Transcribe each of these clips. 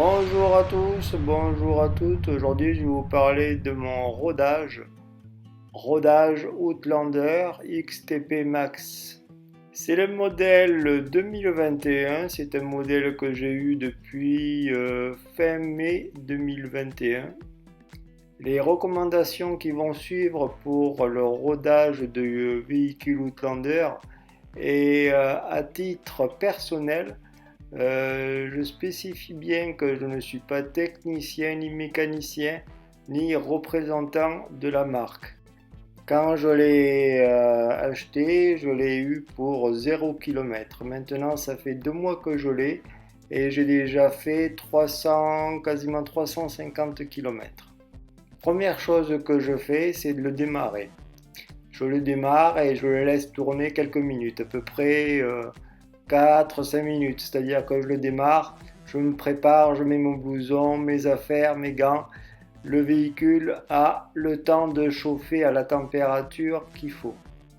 Bonjour à tous, bonjour à toutes. Aujourd'hui, je vais vous parler de mon rodage Outlander XTP Max. C'est le modèle 2021, c'est un modèle que j'ai eu depuis fin mai 2021. Les recommandations qui vont suivre pour le rodage de véhicules Outlander et à titre personnel, je spécifie bien que je ne suis pas technicien ni mécanicien ni représentant de la marque. Quand je l'ai acheté, je l'ai eu pour 0 km. Maintenant, ça fait 2 mois que je l'ai et j'ai déjà fait 300, quasiment 350 km. Première chose que je fais, c'est de le démarrer. Je le démarre et je le laisse tourner quelques minutes, à peu près 4-5 minutes, c'est-à-dire que je le démarre, je me prépare, je mets mon blouson, mes affaires, mes gants. Le véhicule a le temps de chauffer à la température qu'il faut.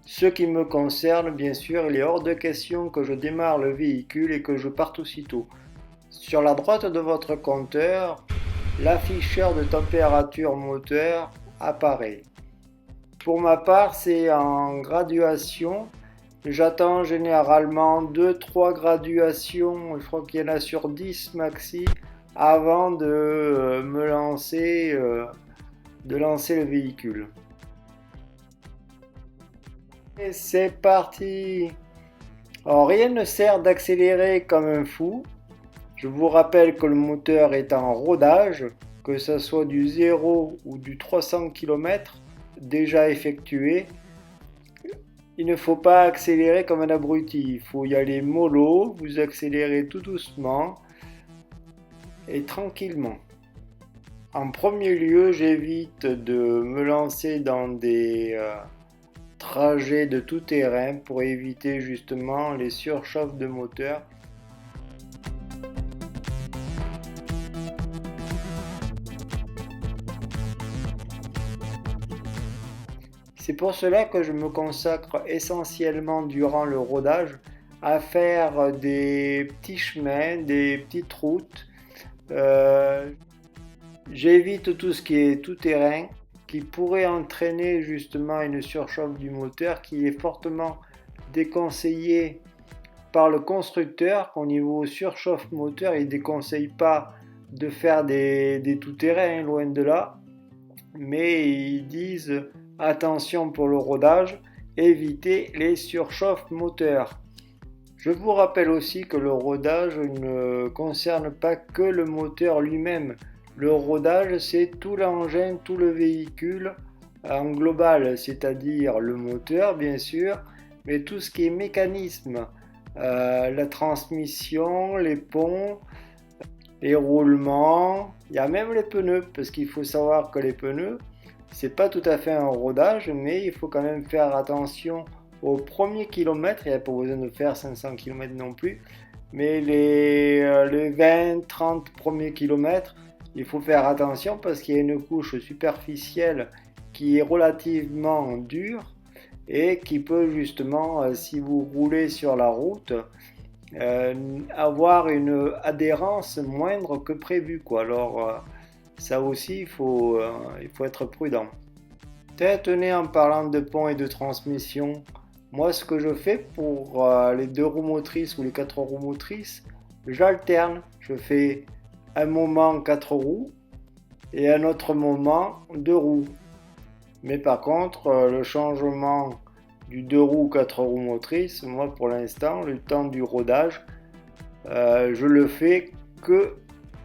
Ce qui me concerne, bien sûr, il est hors de question que je démarre le véhicule et que je parte aussitôt. Sur la droite de votre compteur, l'afficheur de température moteur apparaît. Pour ma part, c'est en graduation. J'attends généralement 2-3 graduations, je crois qu'il y en a sur 10 maxi, avant de lancer le véhicule. Et c'est parti! Alors rien ne sert d'accélérer comme un fou. Je vous rappelle que le moteur est en rodage, que ce soit du 0 ou du 300 km déjà effectué. Il ne faut pas accélérer comme un abruti, il faut y aller mollo, vous accélérez tout doucement et tranquillement. En premier lieu, j'évite de me lancer dans des trajets de tout terrain pour éviter justement les surchauffes de moteur. C'est pour cela que je me consacre essentiellement durant le rodage à faire des petits chemins, des petites routes. J'évite tout ce qui est tout terrain qui pourrait entraîner justement une surchauffe du moteur qui est fortement déconseillé par le constructeur. Au niveau surchauffe moteur, il ne déconseille pas de faire des tout-terrain, loin de là, mais ils disent attention pour le rodage, évitez les surchauffes moteurs. Je vous rappelle aussi que le rodage ne concerne pas que le moteur lui-même. Le rodage, c'est tout l'engin, tout le véhicule en global, c'est-à-dire le moteur bien sûr, mais tout ce qui est mécanisme, la transmission, les ponts, les roulements, il y a même les pneus, parce qu'il faut savoir que les pneus, c'est pas tout à fait un rodage, mais il faut quand même faire attention au premier kilomètre. Il n'y a pas besoin de faire 500 km non plus, mais les 20-30 premiers kilomètres, il faut faire attention parce qu'il y a une couche superficielle qui est relativement dure et qui peut justement, si vous roulez sur la route, avoir une adhérence moindre que prévu, quoi. Alors ça aussi, il faut être prudent. Tenez, en parlant de pont et de transmission, moi ce que je fais pour les 2 roues motrices ou les 4 roues motrices, j'alterne. Je fais un moment 4 roues et un autre moment 2 roues. Mais par contre, le changement du 2 roues 4 roues motrices, moi pour l'instant, le temps du rodage, je le fais que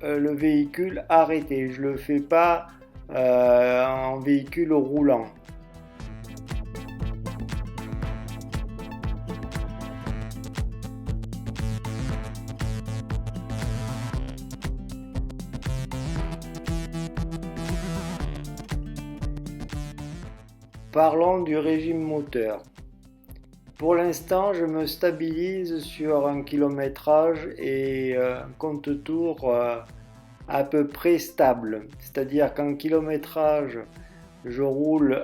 le véhicule arrêté. Je ne le fais pas en véhicule roulant. Parlons du régime moteur. Pour l'instant, je me stabilise sur un kilométrage et un compte-tours à peu près stable. C'est-à-dire qu'en kilométrage, je roule,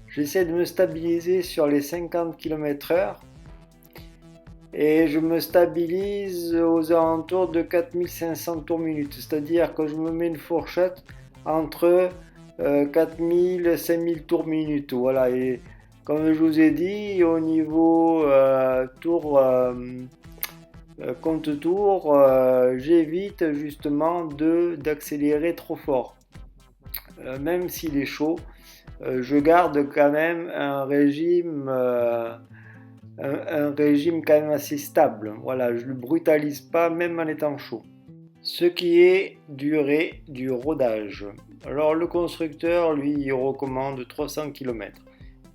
j'essaie de me stabiliser sur les 50 km/h. et je me stabilise aux alentours de 4500 tours minute. C'est-à-dire que je me mets une fourchette entre 4000 et 5000 tours minute. Voilà, et comme je vous ai dit, au niveau compte tour, j'évite justement d'accélérer trop fort. Même s'il est chaud, je garde quand même un régime quand même assez stable. Voilà, je ne le brutalise pas même en étant chaud. Ce qui est durée du rodage. Alors le constructeur, lui, il recommande 300 km.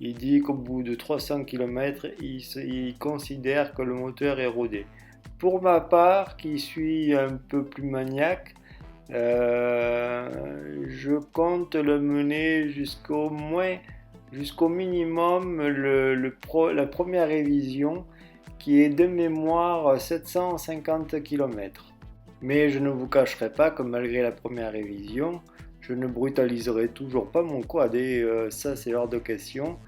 Il dit qu'au bout de 300 km, il considère que le moteur est rodé. Pour ma part, qui suis un peu plus maniaque, je compte le mener jusqu'au minimum la première révision qui est de mémoire 750 km. Mais je ne vous cacherai pas que malgré la première révision, je ne brutaliserai toujours pas mon quad et ça c'est hors de question.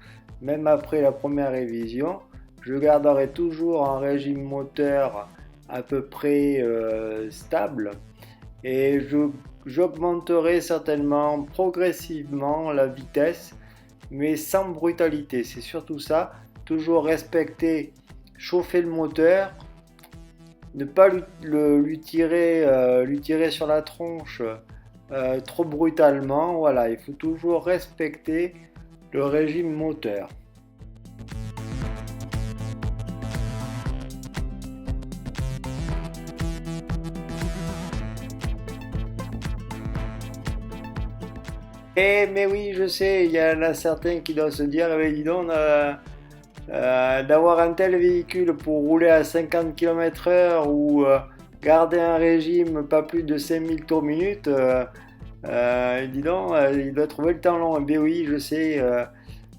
Même après la première révision, je garderai toujours un régime moteur à peu près stable et j'augmenterai certainement progressivement la vitesse, mais sans brutalité. C'est surtout ça, toujours respecter, chauffer le moteur, ne pas lui tirer sur la tronche trop brutalement. Voilà, il faut toujours respecter le régime moteur. Mais oui, je sais, il y en a certains qui doivent se dire, eh dis donc, d'avoir un tel véhicule pour rouler à 50 km/h ou garder un régime pas plus de 5000 tours minute, dis donc, il doit trouver le temps long. Eh bien oui, je sais,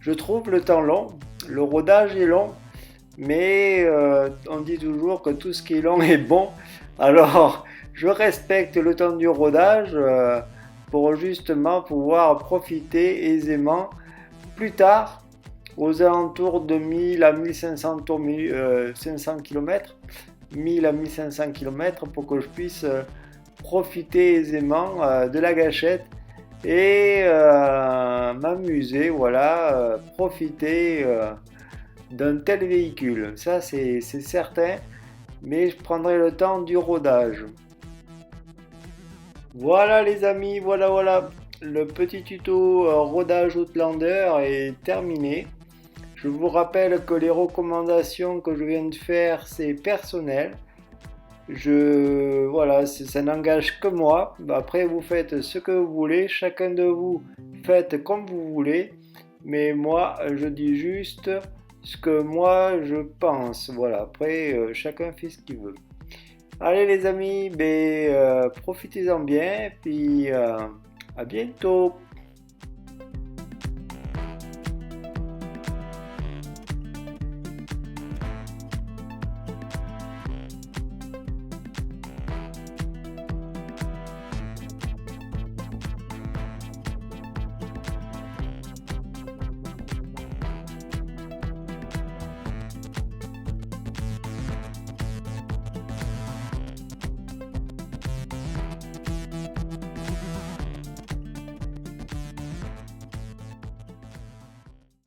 je trouve le temps long, le rodage est long, mais on dit toujours que tout ce qui est long est bon. Alors, je respecte le temps du rodage pour justement pouvoir profiter aisément plus tard aux alentours de 1000 à 1500 tours, 500 km, 1000 à 1500 km pour que je puisse profiter aisément de la gâchette et m'amuser, voilà, profiter d'un tel véhicule. Ça c'est certain, mais je prendrai le temps du rodage. Voilà les amis, voilà, le petit tuto rodage Outlander est terminé. Je vous rappelle que les recommandations que je viens de faire, c'est personnel. Voilà, ça n'engage que moi. Après, vous faites ce que vous voulez. Chacun de vous faites comme vous voulez. Mais moi, je dis juste ce que moi je pense. Voilà, après, chacun fait ce qu'il veut. Allez les amis, profitez-en bien. Puis à bientôt.